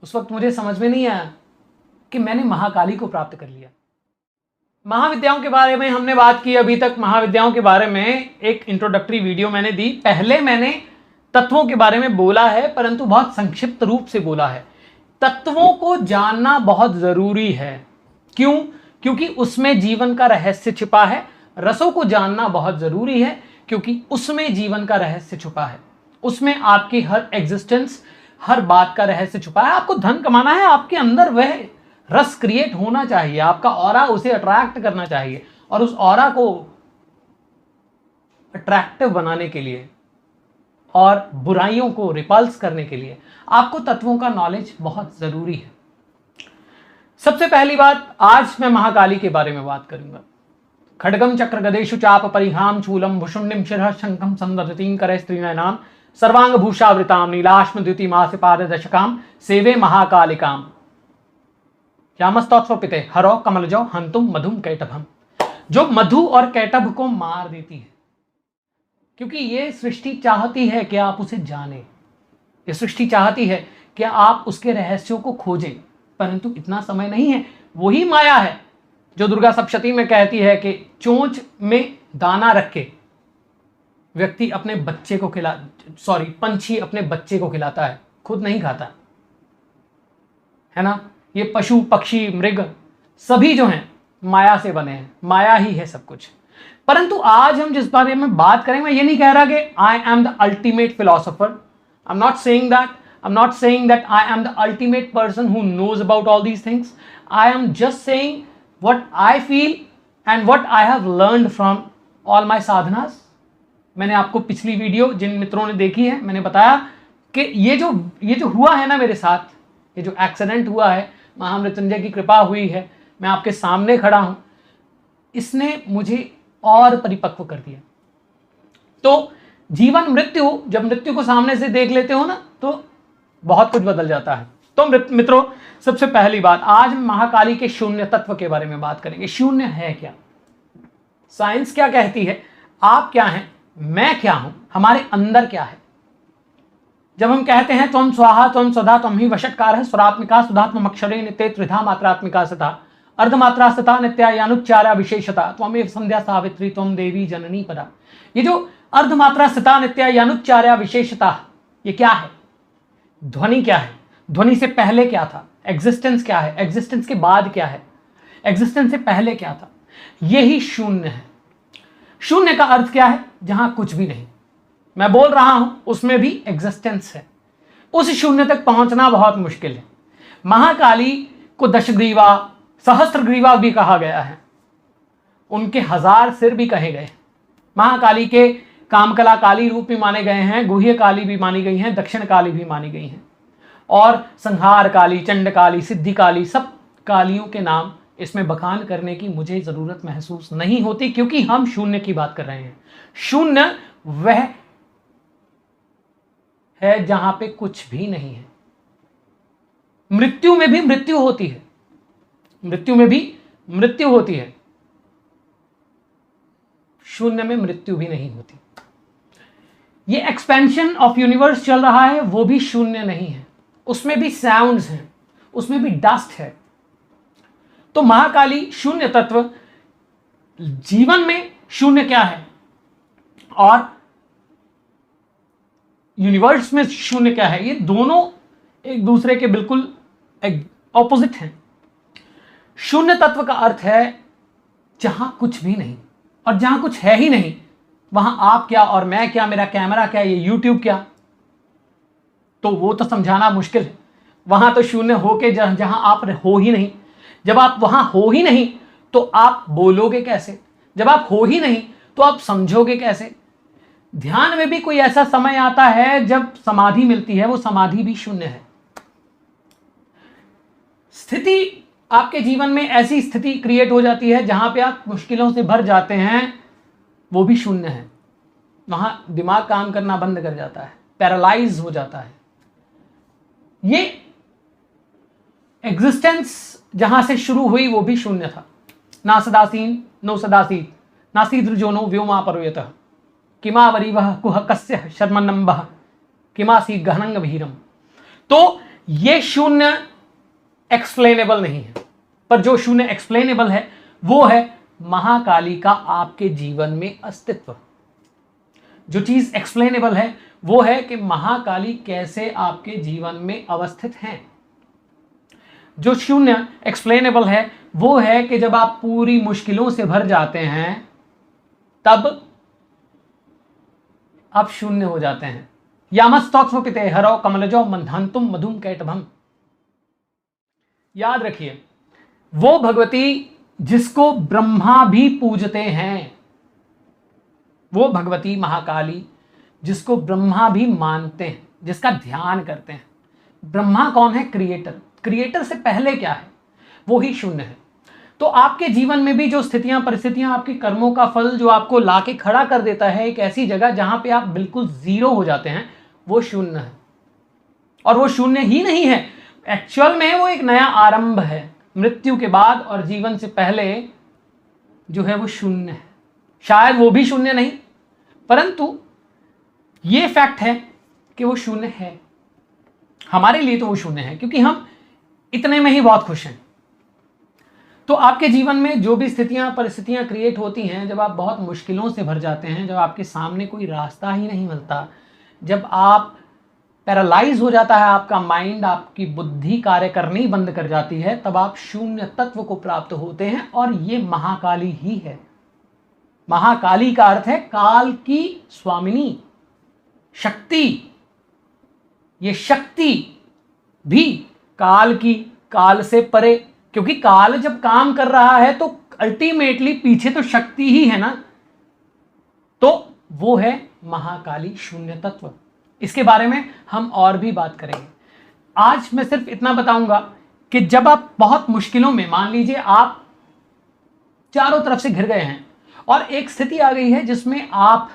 उस वक्त मुझे समझ में नहीं आया कि मैंने महाकाली को प्राप्त कर लिया। महाविद्याओं के बारे में हमने बात की अभी तक। महाविद्याओं के बारे में एक इंट्रोडक्टरी वीडियो मैंने दी। पहले मैंने तत्वों के बारे में बोला है, परंतु बहुत संक्षिप्त रूप से बोला है। तत्वों को जानना बहुत जरूरी है। क्यों? क्योंकि उसमें जीवन का रहस्य छिपा है। रसों को जानना बहुत जरूरी है क्योंकि उसमें जीवन का रहस्य छुपा है। उसमें आपकी हर एग्जिस्टेंस, हर बात का रहस्य छुपा है। आपको धन कमाना है, आपके अंदर वह रस क्रिएट होना चाहिए, आपका ऑरा उसे अट्रैक्ट करना चाहिए। और उस ऑरा को अट्रैक्टिव बनाने के लिए और बुराइयों को रिपल्स करने के लिए आपको तत्वों का नॉलेज बहुत जरूरी है। सबसे पहली बात, आज मैं महाकाली के बारे में बात करूंगा। खड्गम चक्र गदेशु चाप परिहाम चूलम भुषुण्डिम शिरः शंखम संदधतीं करे स्त्रीनयनाम सर्वांग भूषावृताम नीलाश्म द्युतिमास्य पाददशकाम सेवे महाकालिकाम यामस्तौत्वपिते हरो कमलजो हंतुम मधुम कैटभम। जो मधु और कैटभ को मार देती है, क्योंकि ये सृष्टि चाहती है कि आप उसे जानें। ये सृष्टि चाहती है कि आप उसके रहस्यों को खोजें, परंतु इतना समय नहीं है। वही माया है जो दुर्गा सप्तशती में कहती है कि चोंच में दाना रख के व्यक्ति अपने बच्चे को पंछी अपने बच्चे को खिलाता है, खुद नहीं खाता है ना। ये पशु पक्षी मृग सभी जो हैं माया से बने हैं, माया ही है सब कुछ। परंतु आज हम जिस बारे में बात करेंगे, मैं ये नहीं कह रहा कि I am the ultimate philosopher, I am not saying that, I am not saying that I am the ultimate person who knows about all these things. I am just saying what I feel and what I have learned from all my sadhanas. मैंने आपको पिछली video जिन मित्रों ने देखी है, मैंने बताया कि ये जो हुआ है ना मेरे साथ, ये जो एक्सीडेंट हुआ है, महामृत्युंजय की कृपा हुई है, मैं आपके सामने खड़ा हूं, इसने मुझे और परिपक्व कर दिया। तो जीवन मृत्यु, जब मृत्यु को सामने से देख लेते हो ना, तो बहुत कुछ बदल जाता है। तो मित्रों, सबसे पहली बात, आज हम महाकाली के शून्य तत्व के बारे में बात करेंगे। शून्य है क्या? साइंस क्या कहती है? आप क्या हैं, मैं क्या हूं, हमारे अंदर क्या है? जब हम कहते हैं त्वं स्वाहा त्वं स्वधा त्वं ही वषट्कारः स्वरात्मिका सुधात्म अक्षरे नित्ये त्रिधा मात्रात्मिका सता अर्धमात्रा सता नित्या यानुच्चारा विशेषता त्वमेव संध्या सावित्री त्वं देवी जननी पदा। ये जो अर्धमात्रा सता नित्या यानुच्चारा विशेषता, ये क्या है? ध्वनि क्या है? ध्वनि से पहले क्या था? एग्जिस्टेंस क्या है? एग्जिस्टेंस के बाद क्या है? एग्जिस्टेंस से पहले क्या था? यही शून्य है। शून्य का अर्थ क्या है? जहां कुछ भी नहीं। मैं बोल रहा हूं उसमें भी एग्जिस्टेंस है। उस शून्य तक पहुंचना बहुत मुश्किल है। महाकाली को दशग्रीवा, सहस्त्रग्रीवा भी कहा गया है, उनके 1000 सिर भी कहे गए। महाकाली के कामकला काली रूप भी माने गए हैं, गुह्य काली भी मानी गई हैं, दक्षिण काली भी मानी गई हैं, और संहार काली, चंड काली, सिद्धि काली, सब कालियों के नाम इसमें बखान करने की मुझे जरूरत महसूस नहीं होती, क्योंकि हम शून्य की बात कर रहे हैं। शून्य वह है जहां पे कुछ भी नहीं है। मृत्यु में भी मृत्यु होती है, मृत्यु में भी मृत्यु होती है, शून्य में मृत्यु भी नहीं होती। ये एक्सपेंशन ऑफ यूनिवर्स चल रहा है, वो भी शून्य नहीं है, उसमें भी साउंड्स हैं, उसमें भी डस्ट है। तो महाकाली शून्य तत्व, जीवन में शून्य क्या है और यूनिवर्स में शून्य क्या है, ये दोनों एक दूसरे के बिल्कुल ऑपोजिट हैं। शून्य तत्व का अर्थ है जहां कुछ भी नहीं, और जहां कुछ है ही नहीं वहां आप क्या और मैं क्या, मेरा कैमरा क्या, ये यूट्यूब क्या, तो वो तो समझाना मुश्किल है। वहां तो शून्य होके जहां आप हो ही नहीं, जब आप वहां हो ही नहीं तो आप बोलोगे कैसे? जब आप हो ही नहीं तो आप समझोगे कैसे? ध्यान में भी कोई ऐसा समय आता है जब समाधि मिलती है, वो समाधि भी शून्य है। स्थिति, आपके जीवन में ऐसी स्थिति क्रिएट हो जाती है जहां पे आप मुश्किलों से भर जाते हैं, वो भी शून्य है। वहां दिमाग काम करना बंद कर जाता है, पैरालाइज हो जाता है। ये एग्जिस्टेंस जहां से शुरू हुई वो भी शून्य था। ना सदासीन नो सदासीत नासीद्रजो नो व्योमा परोयतः किमावरीवः कुह कस्य शर्मन्नम्बः किमासीत् गहनं गभीरम। तो ये शून्य एक्सप्लेनेबल नहीं है, पर जो शून्य एक्सप्लेनेबल है वो है महाकाली का आपके जीवन में अस्तित्व। जो चीज एक्सप्लेनेबल है वो है कि महाकाली कैसे आपके जीवन में अवस्थित हैं। जो शून्य एक्सप्लेनेबल है वो है कि जब आप पूरी मुश्किलों से भर जाते हैं तब आप शून्य हो जाते हैं। यामस्तौक्ष्मपिते हरौ कमलजो मंथंतुम मधुम कैटभम। याद रखिए, वो भगवती जिसको ब्रह्मा भी पूजते हैं, वो भगवती महाकाली जिसको ब्रह्मा भी मानते हैं, जिसका ध्यान करते हैं। ब्रह्मा कौन है? क्रिएटर। क्रिएटर से पहले क्या है? वो ही शून्य है। तो आपके जीवन में भी जो स्थितियां, परिस्थितियां, आपके कर्मों का फल जो आपको लाके खड़ा कर देता है एक ऐसी जगह जहां पे आप बिल्कुल जीरो हो जाते हैं, वो शून्य है। और वो शून्य ही नहीं है, एक्चुअल में वो एक नया आरंभ है। मृत्यु के बाद और जीवन से पहले जो है वो शून्य है। शायद वो भी शून्य नहीं, परंतु ये फैक्ट है कि वो शून्य है। हमारे लिए तो वो शून्य है क्योंकि हम इतने में ही बहुत खुश हैं। तो आपके जीवन में जो भी स्थितियां, परिस्थितियां क्रिएट होती हैं, जब आप बहुत मुश्किलों से भर जाते हैं, जब आपके सामने कोई रास्ता ही नहीं मिलता, जब आप पैरालाइज हो जाता है आपका माइंड, आपकी बुद्धि कार्य करनी बंद कर जाती है, तब आप शून्य तत्व को प्राप्त होते हैं। और ये महाकाली ही है। महाकाली का अर्थ है काल की स्वामिनी, शक्ति। ये शक्ति भी काल की, काल से परे, क्योंकि काल जब काम कर रहा है तो अल्टीमेटली पीछे तो शक्ति ही है ना। तो वो है महाकाली, शून्य तत्व। इसके बारे में हम और भी बात करेंगे। आज मैं सिर्फ इतना बताऊंगा कि जब आप बहुत मुश्किलों में, मान लीजिए आप चारों तरफ से घिर गए हैं और एक स्थिति आ गई है जिसमें आप,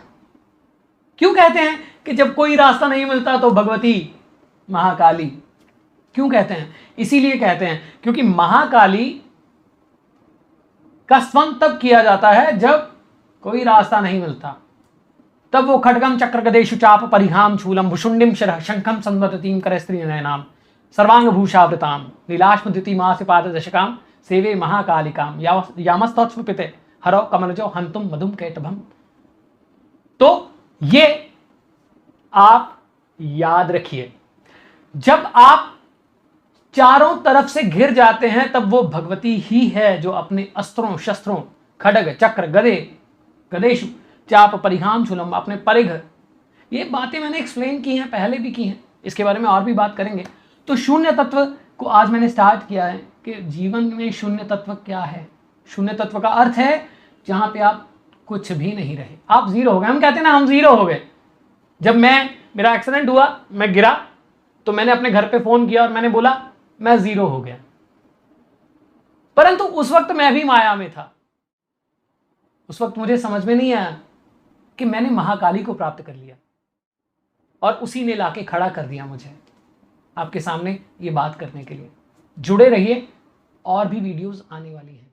क्यों कहते हैं कि जब कोई रास्ता नहीं मिलता तो भगवती महाकाली, क्यों कहते हैं? इसीलिए कहते हैं क्योंकि महाकाली का स्मरण तब किया जाता है जब कोई रास्ता नहीं मिलता। तब वो खड्गम चक्र गदेशु चाप परिहाम शूलम भुषुंडिम शरः शंखम संवदतीम करस्त्री नयनाम सर्वांग भूषावृताम नीलाश्म द्युतिमास्य पाद दशकाम सेवे महाकालिकाम यामस्तौक्ष्मपिते हरौ कमलजो हंतुम मधुम कैटभम। तो ये आप याद रखिए, जब आप चारों तरफ से घिर जाते हैं तब वो भगवती ही है जो अपने अस्त्रों, शस्त्रों, खड्ग चक्र गदे, गदेशु चाप परिहाम शूलम, अपने परिघ, ये बातें मैंने एक्सप्लेन की हैं, पहले भी की हैं, इसके बारे में और भी बात करेंगे। तो शून्य तत्व को आज मैंने स्टार्ट किया है कि जीवन में शून्य तत्व क्या है। शून्य तत्व का अर्थ है जहां पे आप कुछ भी नहीं रहे, आप जीरो हो गए। हम कहते हैं ना, हम जीरो हो गए। जब मेरा एक्सीडेंट हुआ, मैं गिरा, तो मैंने अपने घर पे फोन किया और मैंने बोला मैं जीरो हो गया। परंतु उस वक्त मैं भी माया में था। उस वक्त मुझे समझ में नहीं आया कि मैंने महाकाली को प्राप्त कर लिया और उसी ने लाके खड़ा कर दिया मुझे आपके सामने ये बात करने के लिए। जुड़े रहिए, और भी वीडियोस आने वाली हैं।